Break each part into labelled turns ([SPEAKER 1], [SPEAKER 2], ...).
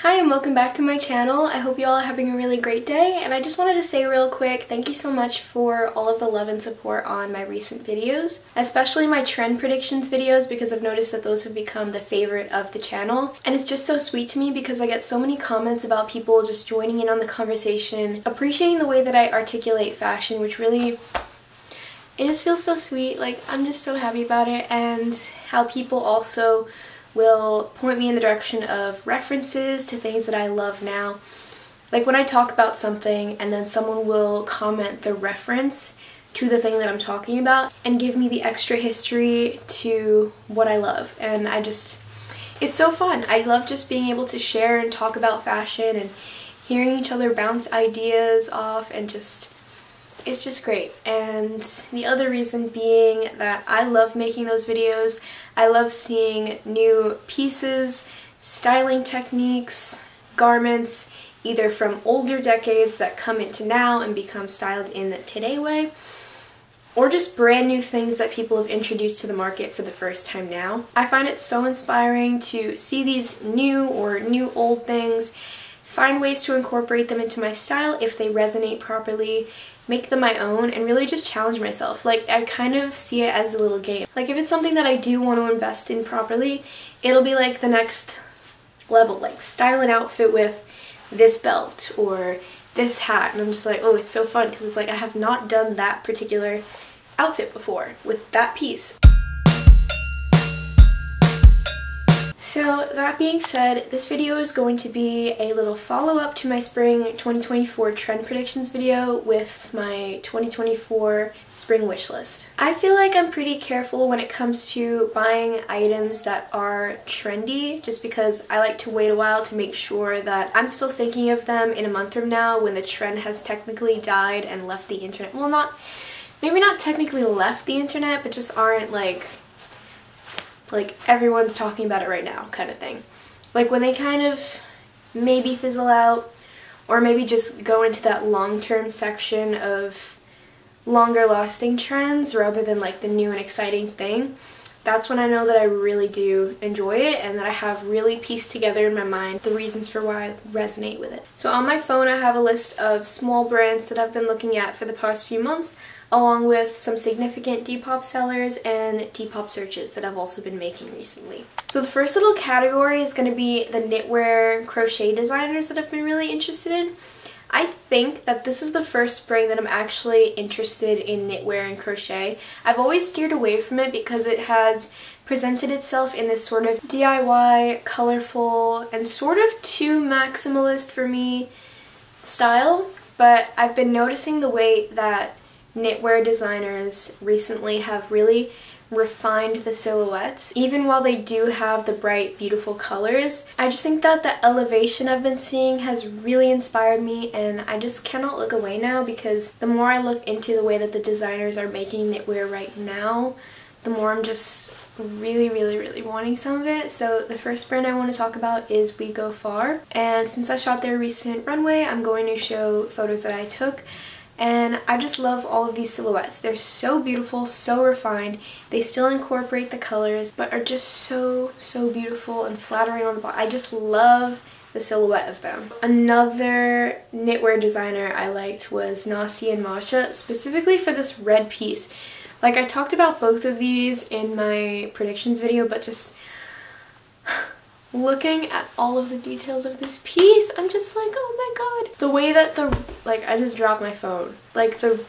[SPEAKER 1] Hi and welcome back to my channel. I hope you all are having a really great day, and I just wanted to say real quick thank you so much for all of the love and support on my recent videos, especially my trend predictions videos, because I've noticed that those have become the favorite of the channel. And it's just so sweet to me because I get so many comments about people just joining in on the conversation, appreciating the way that I articulate fashion, which really, it just feels so sweet. Like, I'm just so happy about it, and how people also will point me in the direction of references to things that I love now. Like when I talk about something and then someone will comment the reference to the thing that I'm talking about and give me the extra history to what I love. And it's so fun. I love just being able to share and talk about fashion and hearing each other bounce ideas off, and it's just great. And the other reason being that I love making those videos. I love seeing new pieces, styling techniques, garments, either from older decades that come into now and become styled in the today way, or just brand new things that people have introduced to the market for the first time now. I find it so inspiring to see these new or new old things, find ways to incorporate them into my style if they resonate properly, make them my own, and really just challenge myself. Like, I kind of see it as a little game. Like, if it's something that I do want to invest in properly, it'll be like the next level, like style an outfit with this belt or this hat, and I'm just like, oh, it's so fun because it's like I have not done that particular outfit before with that piece. So that being said, this video is going to be a little follow-up to my spring 2024 trend predictions video with my 2024 spring wish list. I feel like I'm pretty careful when it comes to buying items that are trendy, just because I like to wait a while to make sure that I'm still thinking of them in a month from now when the trend has technically died and left the internet. Well, maybe not technically left the internet, but just aren't like everyone's talking about it right now kind of thing. Like when they kind of maybe fizzle out, or maybe just go into that long-term section of longer lasting trends rather than like the new and exciting thing. That's when I know that I really do enjoy it and that I have really pieced together in my mind the reasons for why I resonate with it. So on my phone I have a list of small brands that I've been looking at for the past few months, along with some significant Depop sellers and Depop searches that I've also been making recently. So the first little category is going to be the knitwear crochet designers that I've been really interested in. I think that this is the first spring that I'm actually interested in knitwear and crochet. I've always steered away from it because it has presented itself in this sort of DIY, colorful, and sort of too maximalist for me style, but I've been noticing the way that knitwear designers recently have really refined the silhouettes, even while they do have the bright, beautiful colors. I just think that the elevation I've been seeing has really inspired me, and I just cannot look away now, because the more I look into the way that the designers are making knitwear right now, the more I'm just really wanting some of it. So the first brand I want to talk about is We Go Far, and since I shot their recent runway, I'm going to show photos that I took. And I just love all of these silhouettes. They're so beautiful, so refined. They still incorporate the colors, but are just so beautiful and flattering on the body. I just love the silhouette of them. Another knitwear designer I liked was Nasi and Masha, specifically for this red piece. Like, I talked about both of these in my predictions video, but just looking at all of the details of this piece, I'm just like, oh my god. The way that I just dropped my phone. Like the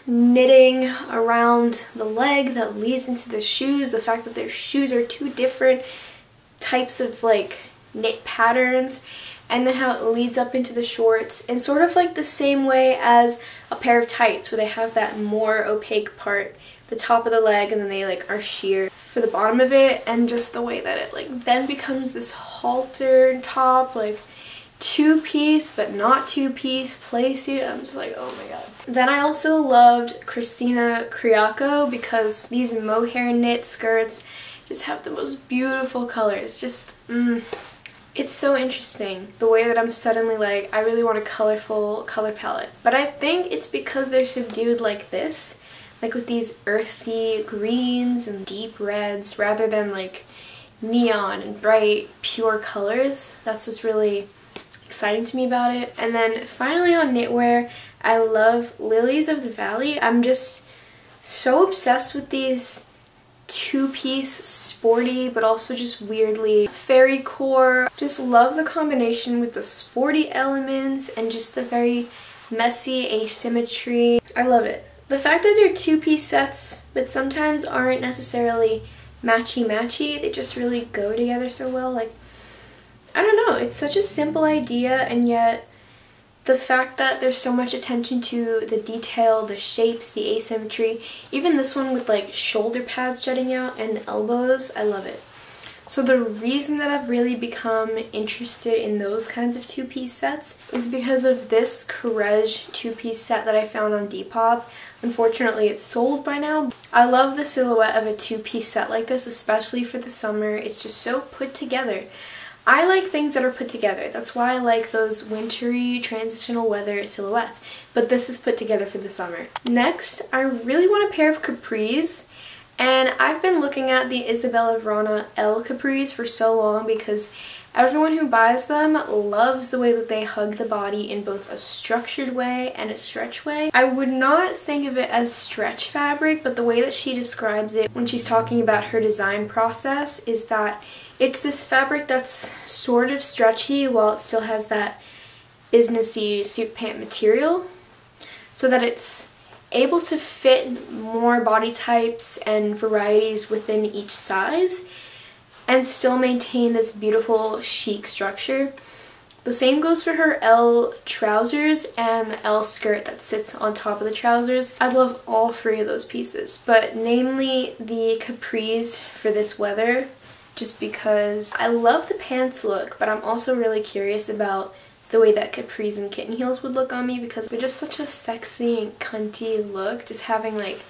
[SPEAKER 1] knitting around the leg that leads into the shoes, the fact that their shoes are two different types of like knit patterns, and then how it leads up into the shorts in sort of like the same way as a pair of tights, where they have that more opaque part, the top of the leg, and then they like are sheer for the bottom of it, and just the way that it like then becomes this halter top, like two-piece but not two-piece play suit. I'm just like, oh my god. Then I also loved Christina Criaco, because these mohair knit skirts just have the most beautiful colors. Just it's so interesting the way that I'm suddenly like, I really want a colorful color palette. But I think it's because they're subdued like this, like with these earthy greens and deep reds, rather than like neon and bright, pure colors. That's what's really exciting to me about it. And then finally on knitwear, I love Lilies of the Valley. I'm just so obsessed with these two-piece sporty but also just weirdly fairy core. Just love the combination with the sporty elements and just the very messy asymmetry. I love it. The fact that they're two-piece sets but sometimes aren't necessarily matchy-matchy, they just really go together so well. Like, I don't know, it's such a simple idea, and yet the fact that there's so much attention to the detail, the shapes, the asymmetry, even this one with like shoulder pads jutting out and elbows, I love it. So the reason that I've really become interested in those kinds of two-piece sets is because of this Courage two-piece set that I found on Depop. Unfortunately, it's sold by now. I love the silhouette of a two-piece set like this, especially for the summer. It's just so put together. I like things that are put together. That's why I like those wintry transitional weather silhouettes. But this is put together for the summer. Next, I really want a pair of capris. And I've been looking at the Isabella Vrana L capris for so long because everyone who buys them loves the way that they hug the body in both a structured way and a stretch way. I would not think of it as stretch fabric, but the way that she describes it when she's talking about her design process is that it's this fabric that's sort of stretchy while it still has that businessy suit pant material, so that it's able to fit more body types and varieties within each size and still maintain this beautiful chic structure. The same goes for her L trousers and the L skirt that sits on top of the trousers. I love all three of those pieces, but namely the capris for this weather, just because I love the pants look, but I'm also really curious about the way that capris and kitten heels would look on me because they're just such a sexy and cunty look. Just having like,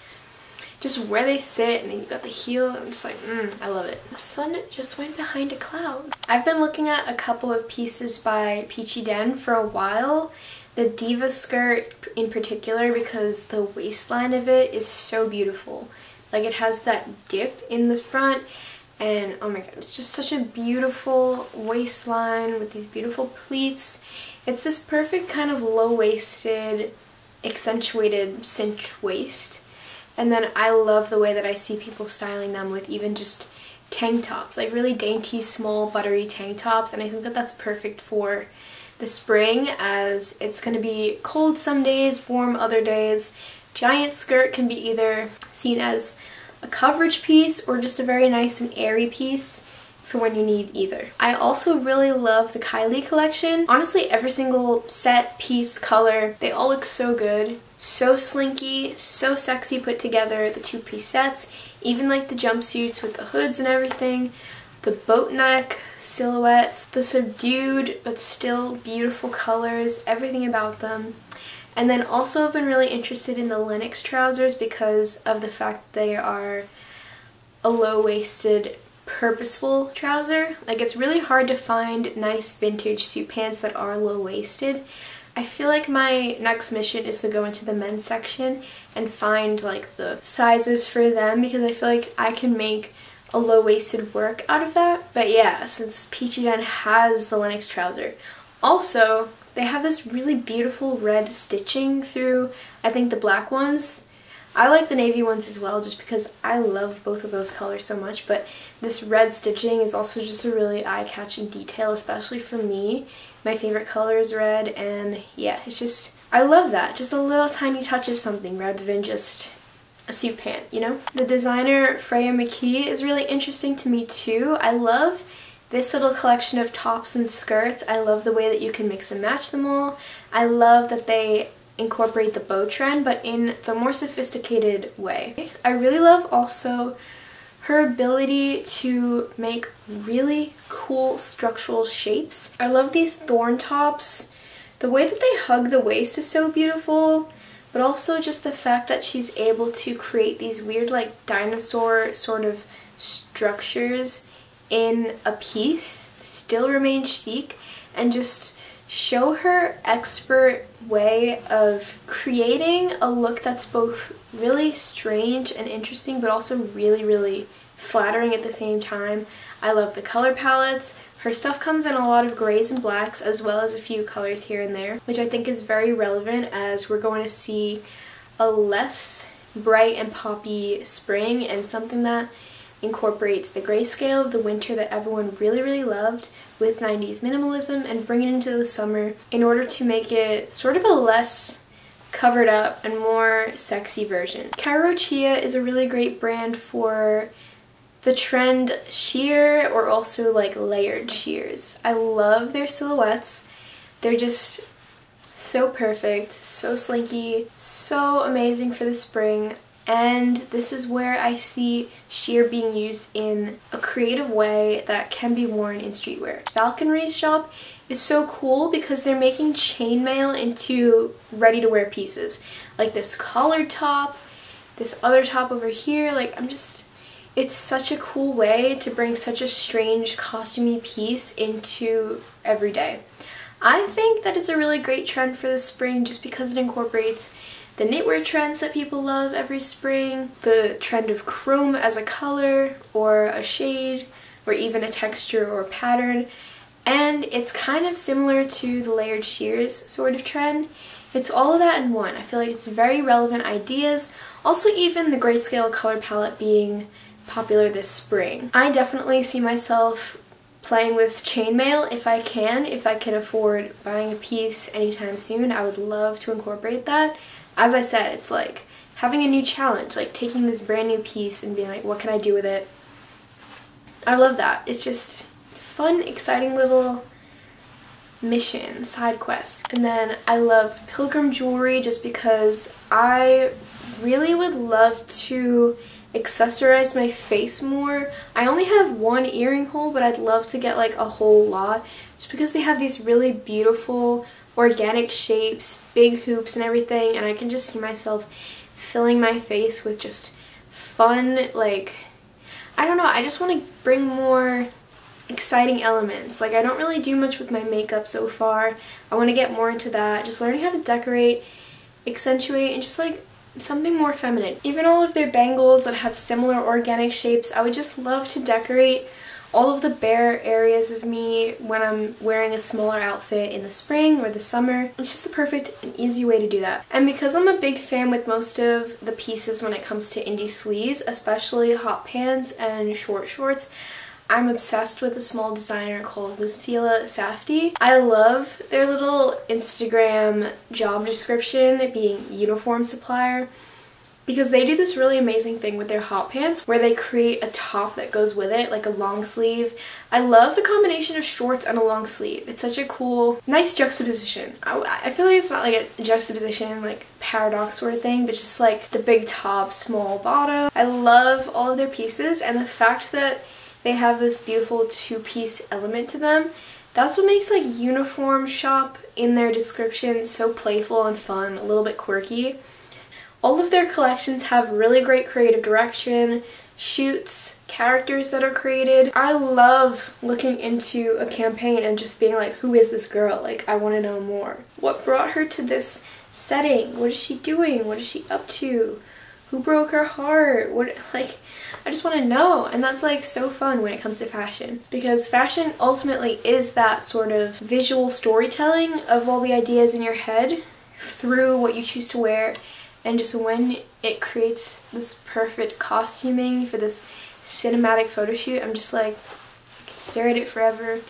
[SPEAKER 1] just where they sit and then you got the heel, I'm just like, I love it. The sun just went behind a cloud. I've been looking at a couple of pieces by Peachy for a while. The Diva skirt in particular, because the waistline of it is so beautiful. Like, it has that dip in the front. And oh my god, it's just such a beautiful waistline with these beautiful pleats. It's this perfect kind of low-waisted, accentuated cinch waist. And then I love the way that I see people styling them with even just tank tops, like really dainty, small, buttery tank tops. And I think that that's perfect for the spring, as it's going to be cold some days, warm other days. Giant skirt can be either seen as a coverage piece or just a very nice and airy piece for when you need either. I also really love the Kylie collection. Honestly, every single set, piece, color, they all look so good. So slinky, so sexy put together, the two-piece sets, even like the jumpsuits with the hoods and everything, the boat neck silhouettes, the subdued but still beautiful colors, everything about them. And then also I've been really interested in the Lynx trousers because of the fact they are a low-waisted, purposeful trouser. Like, it's really hard to find nice vintage suit pants that are low-waisted. I feel like my next mission is to go into the men's section and find like the sizes for them, because I feel like I can make a low-waisted work out of that. But yeah, since Peachy has the Lynx trouser. Also, they have this really beautiful red stitching through, I think, the black ones. I like the navy ones as well just because I love both of those colors so much, but this red stitching is also just a really eye-catching detail, especially for me. My favorite color is red, and yeah, it's just, I love that. Just a little tiny touch of something rather than just a suit pant, you know? The designer Freya McKee is really interesting to me too. I love this little collection of tops and skirts. I love the way that you can mix and match them all. I love that they incorporate the bow trend, but in the more sophisticated way. I really love also her ability to make really cool structural shapes. I love these thorn tops. The way that they hug the waist is so beautiful, but also just the fact that she's able to create these weird like dinosaur sort of structures in a piece, still remain chic, and just show her expert way of creating a look that's both really strange and interesting, but also really, really flattering at the same time. I love the color palettes. Her stuff comes in a lot of grays and blacks as well as a few colors here and there, which I think is very relevant as we're going to see a less bright and poppy spring and something that incorporates the grayscale of the winter that everyone really loved with 90s minimalism and bring it into the summer in order to make it sort of a less covered up and more sexy version. Caro Chia is a really great brand for the trend sheer or also like layered sheers. I love their silhouettes. They're just so perfect, so slinky, so amazing for the spring. And this is where I see sheer being used in a creative way that can be worn in streetwear. Falconiere's shop is so cool because they're making chainmail into ready-to-wear pieces. Like this collared top, this other top over here, like it's such a cool way to bring such a strange costumey piece into everyday. I think that is a really great trend for the spring just because it incorporates the knitwear trends that people love every spring, the trend of chrome as a color or a shade or even a texture or pattern, and it's kind of similar to the layered sheers sort of trend. It's all of that in one. I feel like it's very relevant ideas. Also even the grayscale color palette being popular this spring. I definitely see myself playing with chainmail if I can afford buying a piece anytime soon. I would love to incorporate that. As I said, it's like having a new challenge, like taking this brand new piece and being like, what can I do with it? I love that. It's just fun, exciting little mission, side quest. And then I love pilgrim jewelry just because I really would love to accessorize my face more. I only have one earring hole, but I'd love to get like a whole lot just because they have these really beautiful organic shapes, big hoops and everything, and I can just see myself filling my face with just fun, like, I don't know, I just want to bring more exciting elements. Like, I don't really do much with my makeup so far. I want to get more into that, just learning how to decorate, accentuate, and just like something more feminine. Even all of their bangles that have similar organic shapes, I would just love to decorate all of the bare areas of me when I'm wearing a smaller outfit in the spring or the summer. It's just the perfect and easy way to do that. And because I'm a big fan with most of the pieces when it comes to indie sleeves, especially hot pants and short shorts, I'm obsessed with a small designer called Lucila Safdie. I love their little Instagram job description being uniform supplier because they do this really amazing thing with their hot pants where they create a top that goes with it, like a long sleeve. I love the combination of shorts and a long sleeve. It's such a cool, nice juxtaposition. I feel like it's not like a juxtaposition, like paradox sort of thing, but just like the big top, small bottom. I love all of their pieces, and the fact that they have this beautiful two-piece element to them. That's what makes like uniform shop in their description so playful and fun, a little bit quirky. All of their collections have really great creative direction, shoots, characters that are created. I love looking into a campaign and just being like, who is this girl? Like, I want to know more. What brought her to this setting? What is she doing? What is she up to? Who broke her heart? What, like, I just want to know. And that's like so fun when it comes to fashion, because fashion ultimately is that sort of visual storytelling of all the ideas in your head through what you choose to wear. And just when it creates this perfect costuming for this cinematic photo shoot, I'm just like, I can stare at it forever. It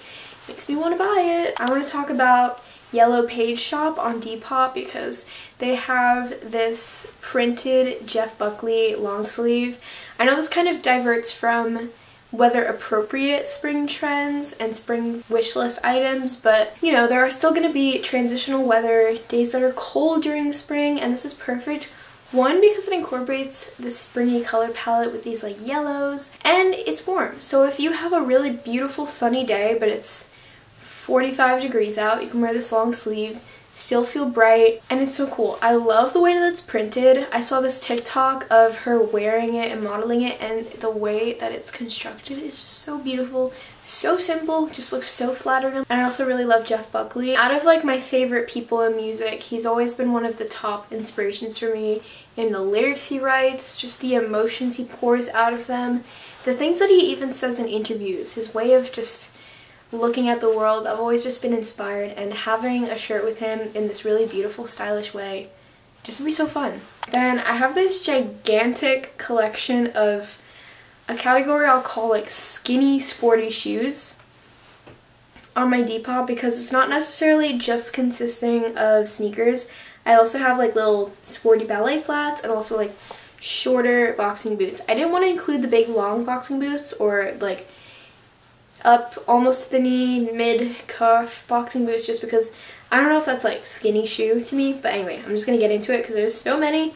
[SPEAKER 1] makes me want to buy it. I want to talk about Yellow Page shop on Depop because they have this printed Jeff Buckley long sleeve. I know this kind of diverts from weather appropriate spring trends and spring wish list items, but you know, there are still going to be transitional weather, days that are cold during the spring, and this is perfect. One, because it incorporates this springy color palette with these like yellows, and it's warm. So if you have a really beautiful sunny day but it's 45 degrees out, you can wear this long sleeve, still feel bright, and it's so cool. I love the way that it's printed. I saw this TikTok of her wearing it and modeling it, and the way that it's constructed is just so beautiful, so simple, just looks so flattering. And I also really love Jeff Buckley. Out of like my favorite people in music, he's always been one of the top inspirations for me in the lyrics he writes, just the emotions he pours out of them, the things that he even says in interviews, his way of just looking at the world. I've always just been inspired, and having a shirt with him in this really beautiful, stylish way just would be so fun. Then I have this gigantic collection of a category I'll call like skinny sporty shoes on my Depop, because it's not necessarily just consisting of sneakers. I also have like little sporty ballet flats and also like shorter boxing boots. I didn't want to include the big long boxing boots or like up almost to the knee, mid-cuff boxing boots, just because I don't know if that's like skinny shoe to me. But anyway, I'm just gonna get into it because there's so many.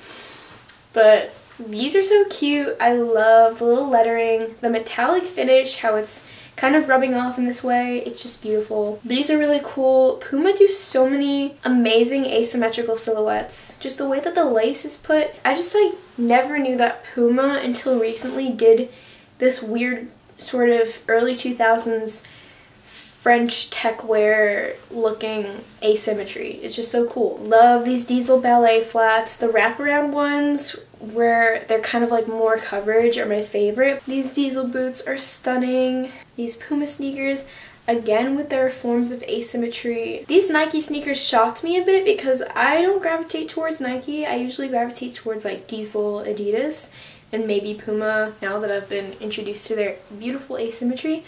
[SPEAKER 1] But these are so cute. I love the little lettering, the metallic finish, how it's kind of rubbing off in this way. It's just beautiful. These are really cool. Puma do so many amazing asymmetrical silhouettes. Just the way that the lace is put. I just like never knew that Puma until recently did this weird sort of early 2000s French tech wear looking asymmetry. It's just so cool. Love these diesel ballet flats. The wraparound ones where they're kind of like more coverage are my favorite. These diesel boots are stunning. These Puma sneakers, again with their forms of asymmetry. These Nike sneakers shocked me a bit because I don't gravitate towards Nike. I usually gravitate towards like Diesel, Adidas, and maybe Puma now that I've been introduced to their beautiful asymmetry.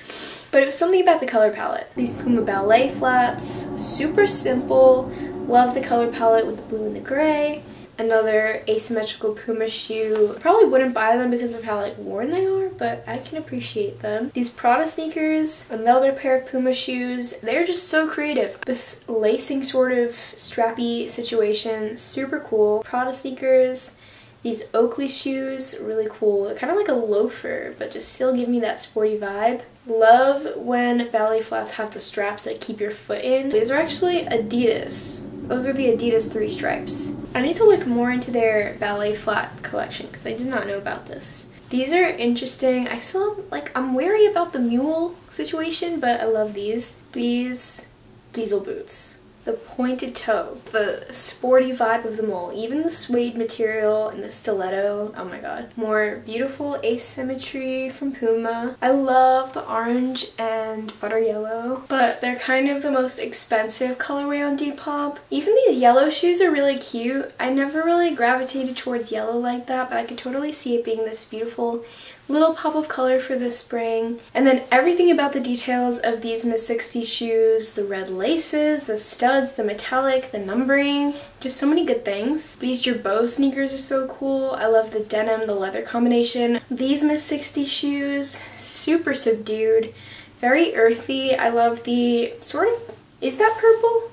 [SPEAKER 1] But it was something about the color palette. These Puma ballet flats, super simple. Love the color palette with the blue and the gray. Another asymmetrical Puma shoe. Probably wouldn't buy them because of how like worn they are, but I can appreciate them. These Prada sneakers, another pair of Puma shoes. They're just so creative. This lacing sort of strappy situation, super cool. Prada sneakers. These Oakley shoes, really cool. They're kind of like a loafer, but just still give me that sporty vibe. Love when ballet flats have the straps that keep your foot in. These are actually Adidas. Those are the Adidas 3 stripes. I need to look more into their ballet flat collection because I did not know about this. These are interesting. I still, like, I'm wary about the mule situation, but I love these. These diesel boots. The pointed toe, the sporty vibe of them all, even the suede material and the stiletto, oh my god. More beautiful asymmetry from Puma. I love the orange and butter yellow, but they're kind of the most expensive colorway on Depop. Even these yellow shoes are really cute. I never really gravitated towards yellow like that, but I could totally see it being this beautiful little pop of color for this spring. And then everything about the details of these mid-60s shoes, the red laces, the studs, the metallic, the numbering, just so many good things. These Gerbeau sneakers are so cool. I love the denim, the leather combination. These mid-60s shoes, super subdued, very earthy. I love the sort of, is that purple?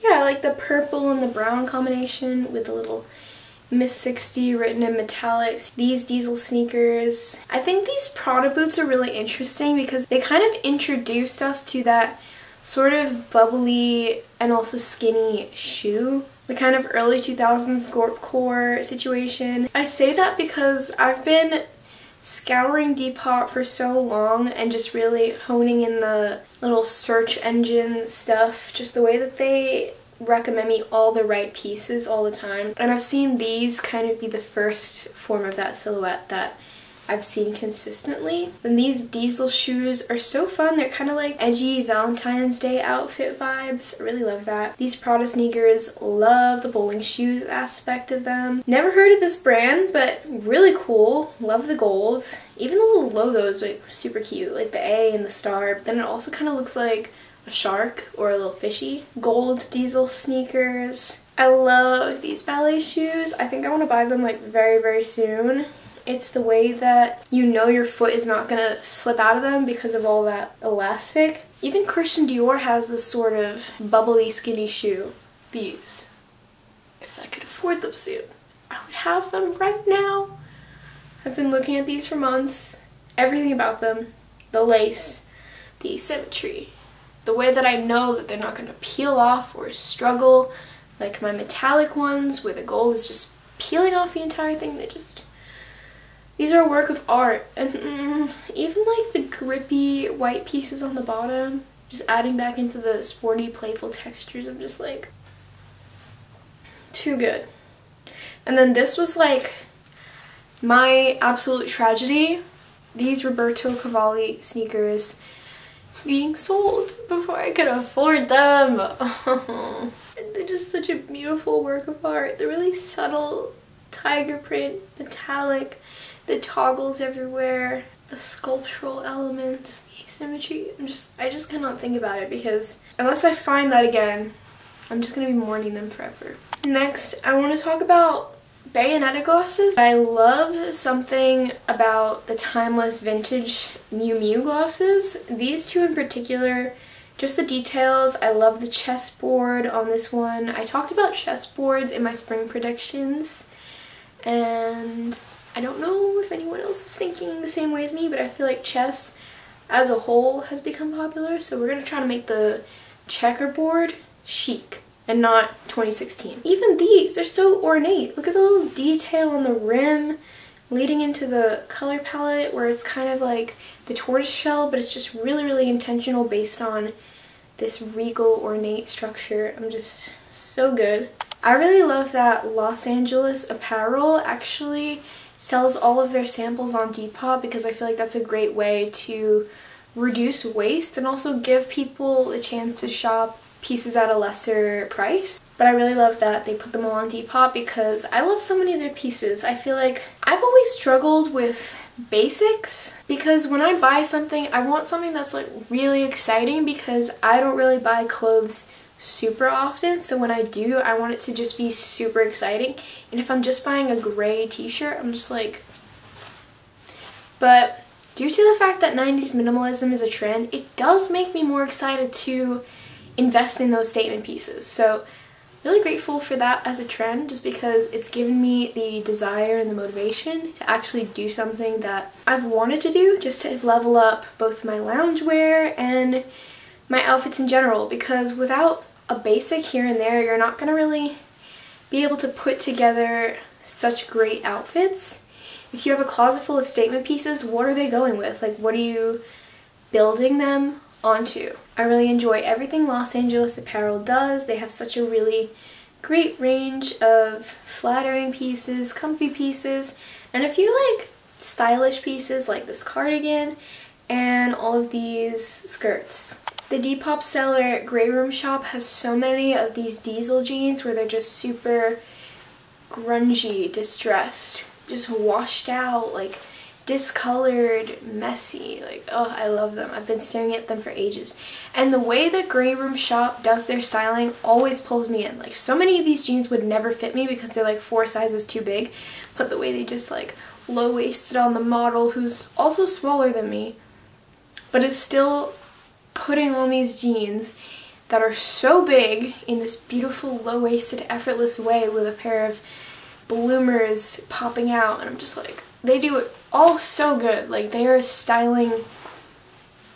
[SPEAKER 1] Yeah, I like the purple and the brown combination with the little Miss 60 written in metallics. These diesel sneakers. I think these Prada boots are really interesting because they kind of introduced us to that sort of bubbly and also skinny shoe. The kind of early 2000s gorpcore situation. I say that because I've been scouring Depop for so long and just really honing in the little search engine stuff, just the way that they recommend me all the right pieces all the time, and I've seen these kind of be the first form of that silhouette that I've seen consistently. And these diesel shoes are so fun. They're kind of like edgy Valentine's Day outfit vibes. I really love that. These Prada sneakers, love the bowling shoes aspect of them. Never heard of this brand, but really cool. Love the gold. Even the little logos are like super cute, like the A and the star, but then it also kind of looks like a shark or a little fishy. Gold diesel sneakers. I love these ballet shoes. I think I want to buy them like very, very soon. It's the way that you know your foot is not gonna slip out of them because of all that elastic. Even Christian Dior has this sort of bubbly skinny shoe. These. If I could afford them soon, I would have them right now. I've been looking at these for months. Everything about them. The lace, the symmetry, the way that I know that they're not going to peel off or struggle like my metallic ones where the gold is just peeling off the entire thing. These are a work of art. And even like the grippy white pieces on the bottom, just adding back into the sporty, playful textures, I'm just like, too good. And then this was like my absolute tragedy. These Roberto Cavalli sneakers being sold before I could afford them. They're just such a beautiful work of art. They're really subtle, tiger print, metallic, the toggles everywhere, the sculptural elements, the asymmetry. I just cannot think about it, because unless I find that again, I'm just gonna be mourning them forever. Next, I want to talk about bayonetta glosses. I love something about the timeless vintage youuuu glosses. These two in particular, just the details. I love the chessboard on this one. I talked about chessboards in my spring predictions, and I don't know if anyone else is thinking the same way as me, but I feel like chess as a whole has become popular, so we're going to try to make the checkerboard chic and not 2016. Even these, they're so ornate. Look at the little detail on the rim leading into the color palette where it's kind of like the tortoise shell, but it's just really, really intentional based on this regal, ornate structure. I'm just so good. I really love that Los Angeles Apparel actually sells all of their samples on Depop, because I feel like that's a great way to reduce waste and also give people a chance to shop pieces at a lesser price. But I really love that they put them all on Depop, because I love so many of their pieces. I feel like I've always struggled with basics, because when I buy something, I want something that's like really exciting, because I don't really buy clothes super often, so when I do, I want it to just be super exciting. And if I'm just buying a gray t-shirt, I'm just like, but due to the fact that 90s minimalism is a trend, it does make me more excited to invest in those statement pieces. So really grateful for that as a trend, just because it's given me the desire and the motivation to actually do something that I've wanted to do, just to level up both my loungewear and my outfits in general, because without a basic here and there, you're not going to really be able to put together such great outfits. If you have a closet full of statement pieces, what are they going with? Like, what are you building them onto? I really enjoy everything Los Angeles Apparel does. They have such a really great range of flattering pieces, comfy pieces, and a few like stylish pieces like this cardigan and all of these skirts. The Depop seller Greyroomshop has so many of these diesel jeans where they're just super grungy, distressed, just washed out, like discolored, messy. Like, oh, I love them. I've been staring at them for ages. And the way that Greyroomshop does their styling always pulls me in. Like, so many of these jeans would never fit me because they're like 4 sizes too big, but the way they just like low-waisted on the model, who's also smaller than me, but is still putting on these jeans that are so big in this beautiful low-waisted effortless way with a pair of bloomers popping out, and I'm just like, they do it all so good. Like, they are styling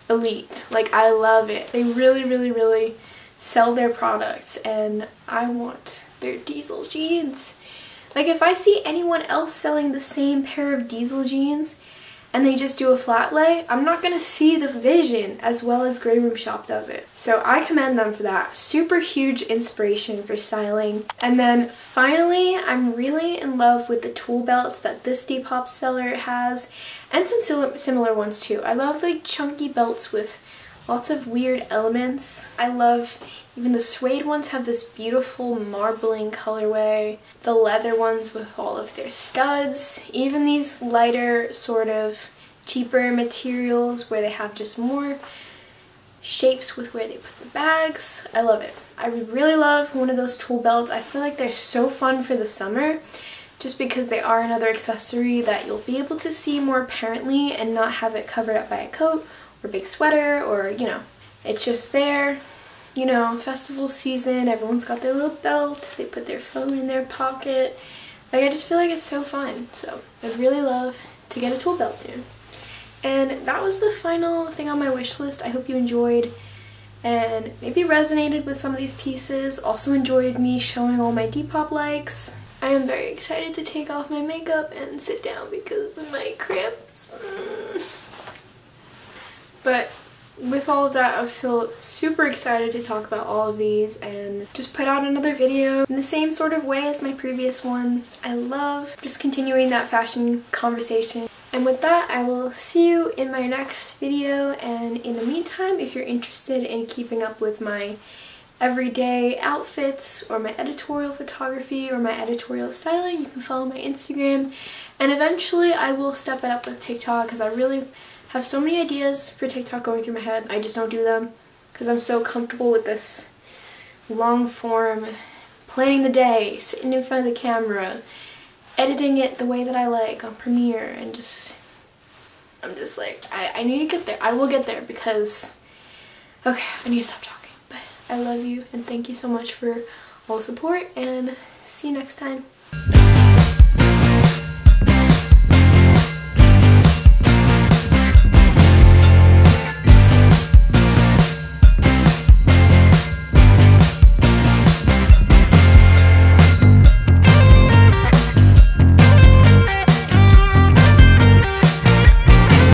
[SPEAKER 1] elite. Like, I love it. They really, really, really sell their products, and I want their diesel jeans. Like, if I see anyone else selling the same pair of diesel jeans and they just do a flat lay, I'm not gonna see the vision as well as Greyroomshop does it. So I commend them for that. Super huge inspiration for styling. And then finally, I'm really in love with the tool belts that this Depop seller has, and some similar ones too. I love like chunky belts with lots of weird elements. I love even the suede ones have this beautiful marbling colorway. The leather ones with all of their studs. Even these lighter, sort of cheaper materials where they have just more shapes with where they put the bags. I love it. I would really love one of those tool belts. I feel like they're so fun for the summer, just because they are another accessory that you'll be able to see more apparently and not have it covered up by a coat or a big sweater, or, you know, it's just there. You know, festival season, everyone's got their little belt, they put their phone in their pocket. Like, I just feel like it's so fun. So I'd really love to get a tool belt soon. And that was the final thing on my wish list. I hope you enjoyed and maybe resonated with some of these pieces. Also enjoyed me showing all my Depop likes. I am very excited to take off my makeup and sit down because of my cramps. But with all of that, I was still super excited to talk about all of these and just put out another video in the same sort of way as my previous one. I love just continuing that fashion conversation. And with that, I will see you in my next video, and in the meantime, if you're interested in keeping up with my everyday outfits or my editorial photography or my editorial styling, you can follow my Instagram, and eventually I will step it up with TikTok because I really have so many ideas for TikTok going through my head. I just don't do them because I'm so comfortable with this long form, planning the day, sitting in front of the camera, editing it the way that I like on Premiere, and I'm just like, I need to get there. I will get there because, okay, I need to stop talking. But I love you and thank you so much for all the support, and see you next time.